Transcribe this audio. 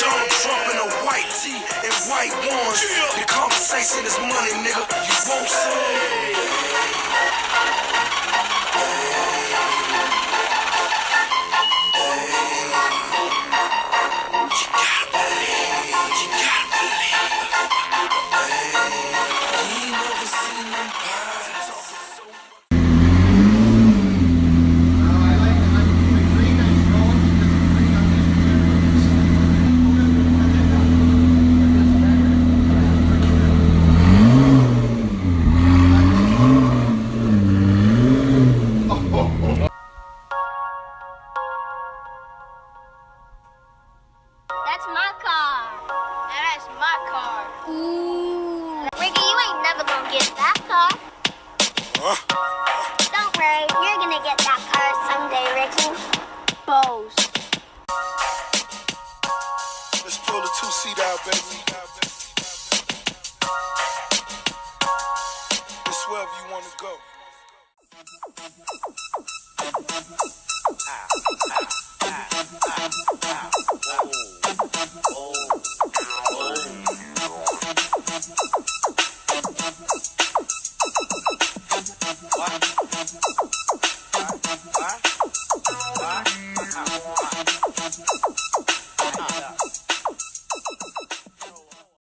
Donald Trump in a white tee and white ones. The conversation is money, nigga. You want some? That's my car. That's my car. Ooh. Ricky, you ain't never gonna get that car. Huh? Don't worry, you're gonna get that car someday, Ricky. Bose. Let's pull the two-seat out, baby. It's wherever you want to go.